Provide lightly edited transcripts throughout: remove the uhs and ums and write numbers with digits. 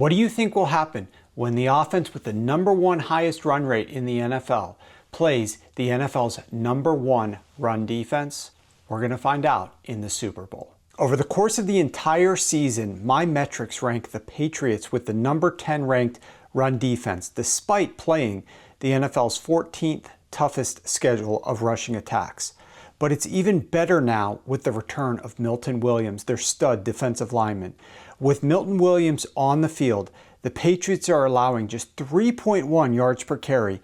What do you think will happen when the offense with the #1 highest run rate in the NFL plays the NFL's #1 run defense? We're going to find out in the Super Bowl. Over the course of the entire season, my metrics rank the Patriots with the #10 ranked run defense, despite playing the NFL's 14th toughest schedule of rushing attacks. But it's even better now with the return of Milton Williams, their stud defensive lineman. With Milton Williams on the field, the Patriots are allowing just 3.1 yards per carry,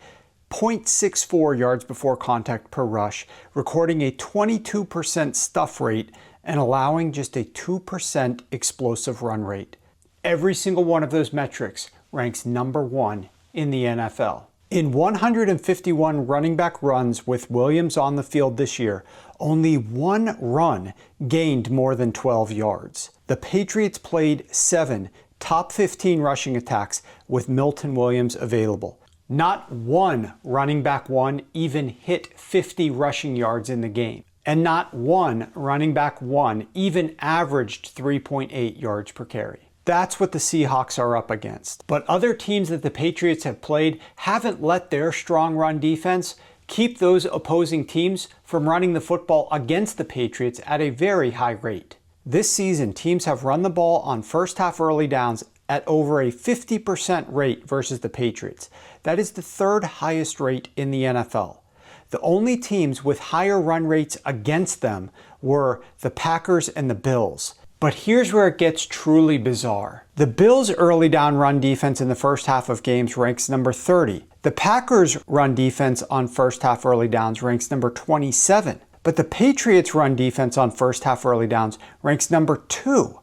0.64 yards before contact per rush, recording a 22% stuff rate, and allowing just a 2% explosive run rate. Every single one of those metrics ranks #1 in the NFL. In 151 running back runs with Williams on the field this year, only one run gained more than 12 yards. The Patriots played 7 top 15 rushing attacks with Milton Williams available. Not one running back one even hit 50 rushing yards in the game. And not one running back one even averaged 3.8 yards per carry. That's what the Seahawks are up against. But other teams that the Patriots have played haven't let their strong run defense keep those opposing teams from running the football against the Patriots at a very high rate. This season, teams have run the ball on first half early downs at over a 50% rate versus the Patriots. That is the third highest rate in the NFL. The only teams with higher run rates against them were the Packers and the Bills. But here's where it gets truly bizarre. The Bills' early down run defense in the first half of games ranks #30. The Packers' run defense on first half early downs ranks #27. But the Patriots' run defense on first half early downs ranks #2.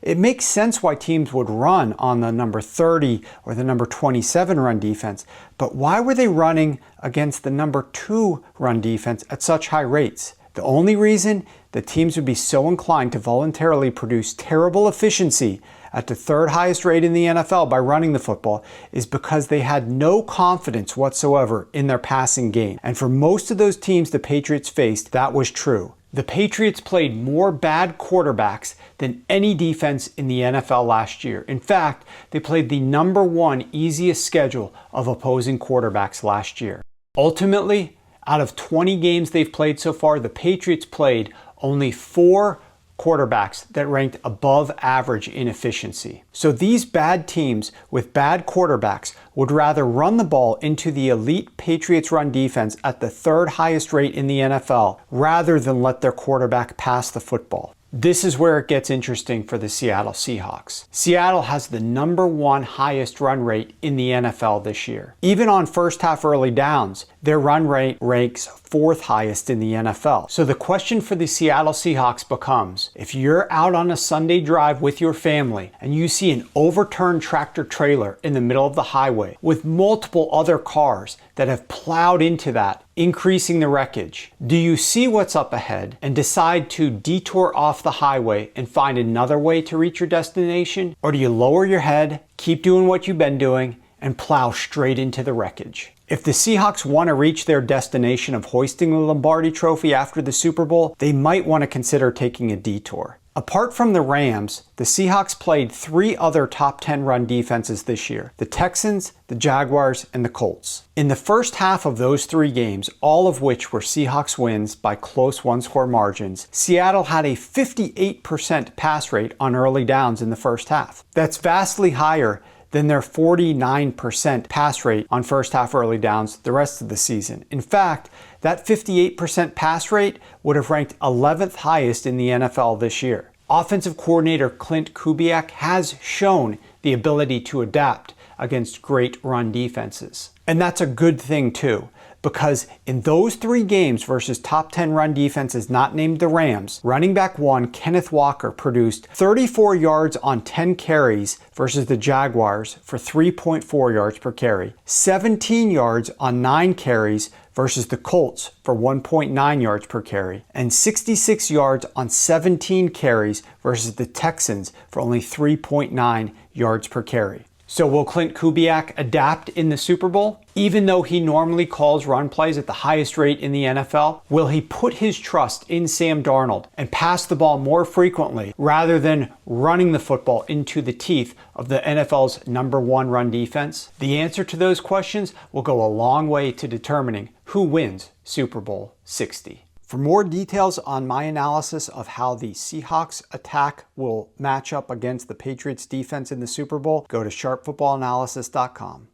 It makes sense why teams would run on the #30 or the #27 run defense, but why were they running against the #2 run defense at such high rates? The only reason the teams would be so inclined to voluntarily produce terrible efficiency at the third highest rate in the NFL by running the football is because they had no confidence whatsoever in their passing game. And for most of those teams the Patriots faced, that was true. The Patriots played more bad quarterbacks than any defense in the NFL last year. In fact, they played the #1 easiest schedule of opposing quarterbacks last year. Ultimately, out of 20 games they've played so far, the Patriots played only 4 quarterbacks that ranked above average in efficiency. So these bad teams with bad quarterbacks would rather run the ball into the elite Patriots run defense at the third highest rate in the NFL rather than let their quarterback pass the football. This is where it gets interesting for the Seattle Seahawks. Seattle has the #1 highest run rate in the NFL this year. Even on first half early downs, their run rate ranks 4th highest in the NFL. So the question for the Seattle Seahawks becomes, if you're out on a Sunday drive with your family and you see an overturned tractor trailer in the middle of the highway with multiple other cars that have plowed into that, increasing the wreckage, do you see what's up ahead and decide to detour off the highway and find another way to reach your destination? Or do you lower your head, keep doing what you've been doing, and plow straight into the wreckage? If the Seahawks want to reach their destination of hoisting the Lombardi trophy after the Super Bowl, they might want to consider taking a detour. Apart from the Rams, the Seahawks played 3 other top 10 run defenses this year: the Texans, the Jaguars, and the Colts. In the first half of those 3 games, all of which were Seahawks wins by close one-score margins, Seattle had a 58% pass rate on early downs in the first half. That's vastly higher than their 49% pass rate on first half early downs the rest of the season. In fact, that 58% pass rate would have ranked 11th highest in the NFL this year. Offensive coordinator Klint Kubiak has shown the ability to adapt against great run defenses. And that's a good thing too, because in those 3 games versus top 10 run defenses not named the Rams, running back 1 Kenneth Walker produced 34 yards on 10 carries versus the Jaguars for 3.4 yards per carry, 17 yards on 9 carries versus the Colts for 1.9 yards per carry, and 66 yards on 17 carries versus the Texans for only 3.9 yards per carry. So will Klint Kubiak adapt in the Super Bowl? Even though he normally calls run plays at the highest rate in the NFL, will he put his trust in Sam Darnold and pass the ball more frequently rather than running the football into the teeth of the NFL's #1 run defense? The answer to those questions will go a long way to determining who wins Super Bowl 60. For more details on my analysis of how the Seahawks attack will match up against the Patriots defense in the Super Bowl, go to sharpfootballanalysis.com.